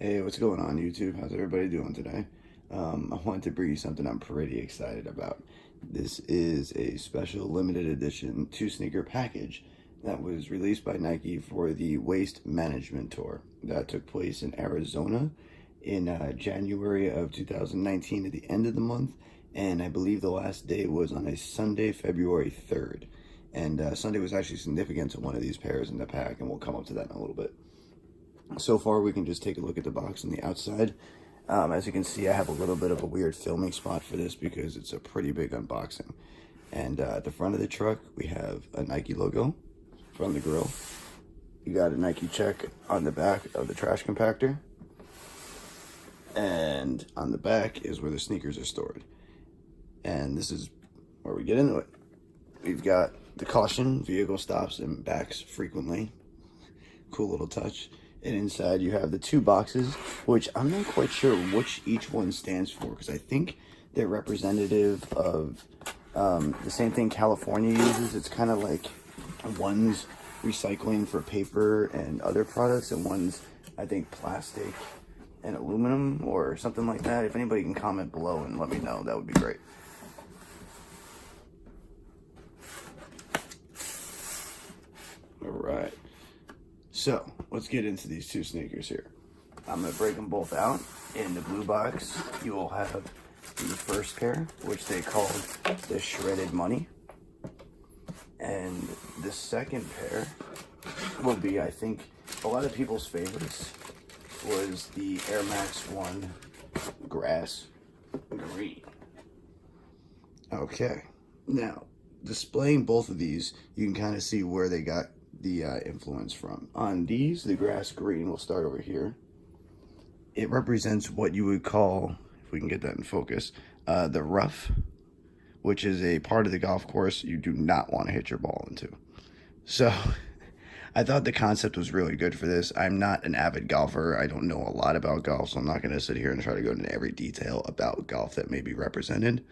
Hey, what's going on YouTube? How's everybody doing today? I wanted to bring you something I'm pretty excited about. This is a special limited edition 2 sneaker package that was released by Nike for the Waste Management Tour that took place in Arizona in January of 2019 at the end of the month, and I believe the last day was on a Sunday, February 3rd. And Sunday was actually significant to one of these pairs in the pack, and we'll come up to that in a little bit. So far, we can just take a look at the box on the outside. As you can see, I have a little bit of a weird filming spot for this because it's a pretty big unboxing. And at the front of the truck, we have a Nike logo from the grill. You got a Nike check on the back of the trash compactor. And on the back is where the sneakers are stored. And this is where we get into it. We've got the caution: vehicle stops and backs frequently. Cool little touch. And inside you have the 2 boxes, which I'm not quite sure which each one stands for, because I think they're representative of the same thing California uses. It's kind of like one's recycling for paper and other products, and one's, I think, plastic and aluminum or something like that. If anybody can comment below and let me know, that would be great. All right. So, let's get into these 2 sneakers here. I'm going to break them both out. In the blue box, you will have the first pair, which they called the Shredded Money. And the second pair will be, I think, a lot of people's favorites was the Air Max 1 Grass Green. Okay. Now, displaying both of these, you can kind of see where they got the influence from. On these, the grass green, we'll start over here. It represents what you would call, if we can get that in focus, the rough, which is a part of the golf course you do not want to hit your ball into. So I thought the concept was really good for this. I'm not an avid golfer. I don't know a lot about golf, so I'm not going to sit here and try to go into every detail about golf that may be represented.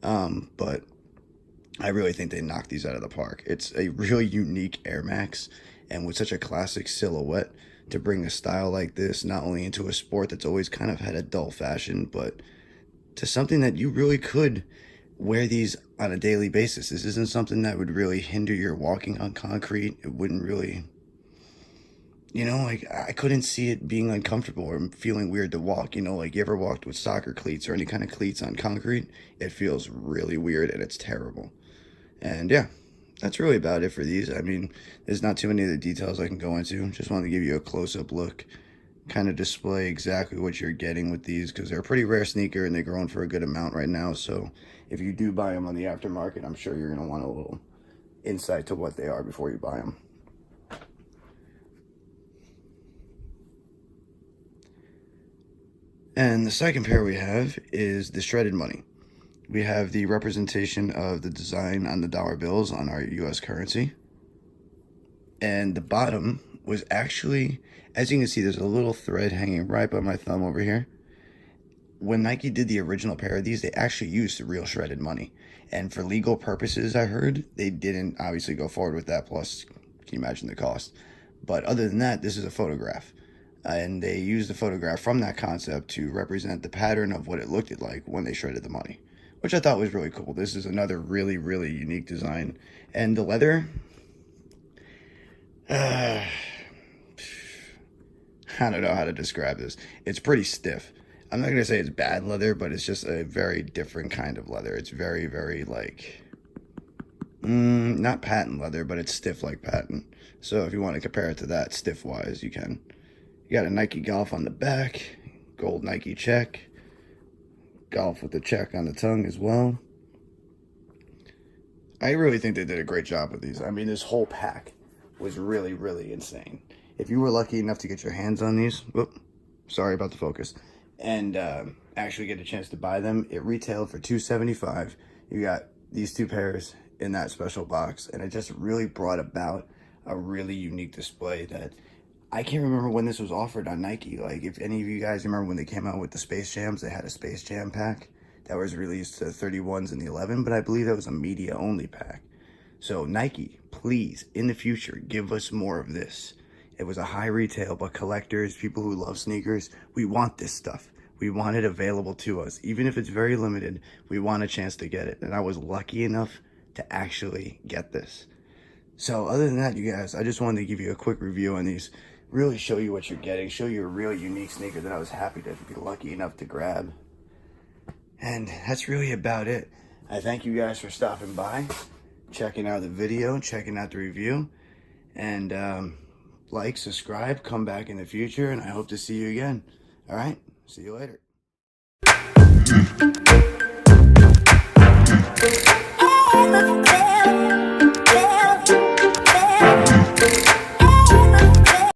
But I really think they knocked these out of the park. It's a really unique Air Max, and with such a classic silhouette, to bring a style like this not only into a sport that's always kind of had a dull fashion, but to something that you really could wear these on a daily basis. This isn't something that would really hinder your walking on concrete. It wouldn't really, like, I couldn't see it being uncomfortable or feeling weird to walk. Like, you ever walked with soccer cleats or any kind of cleats on concrete? It feels really weird and it's terrible. And yeah, that's really about it for these. I mean, there's not too many of the details I can go into. Just wanted to give you a close-up look, kind of display exactly what you're getting with these, because they're a pretty rare sneaker and they're growing for a good amount right now. So if you do buy them on the aftermarket, I'm sure you're going to want a little insight to what they are before you buy them. And the second pair we have is the Shredded Money. We have the representation of the design on the dollar bills on our US currency. And the bottom was actually, as you can see, there's a little thread hanging right by my thumb over here. When Nike did the original pair of these, they actually used the real Shredded Money. And for legal purposes, I heard, they didn't obviously go forward with that. Plus, can you imagine the cost? But other than that, this is a photograph. And they used the photograph from that concept to represent the pattern of what it looked like when they shredded the money, which I thought was really cool. This is another really, really unique design. And the leather, I don't know how to describe this. It's pretty stiff. I'm not going to say it's bad leather, but it's just a very different kind of leather. It's very, very like, not patent leather, but it's stiff like patent. So if you want to compare it to that stiff-wise, you can. You got a Nike Golf on the back, gold Nike check. Golf with the check on the tongue as well. I really think they did a great job with these. I mean, this whole pack was really, really insane. If you were lucky enough to get your hands on these, whoop, sorry about the focus, and actually get a chance to buy them, it retailed for $275. You got these 2 pairs in that special box, and it just really brought about a really unique display that I can't remember when this was offered on Nike. Like, if any of you guys remember when they came out with the Space Jams, they had a Space Jam pack that was released to 31s and the 11, but I believe that was a media only pack. So Nike, please, in the future, give us more of this. It was a high retail, but collectors, people who love sneakers, we want this stuff. We want it available to us. Even if it's very limited, we want a chance to get it. And I was lucky enough to actually get this. So other than that, you guys, I just wanted to give you a quick review on these. Really show you what you're getting. Show you a really unique sneaker that I was happy to be lucky enough to grab. And that's really about it. I thank you guys for stopping by, checking out the video, checking out the review. And like, subscribe, come back in the future, and I hope to see you again. All right? See you later. Oh,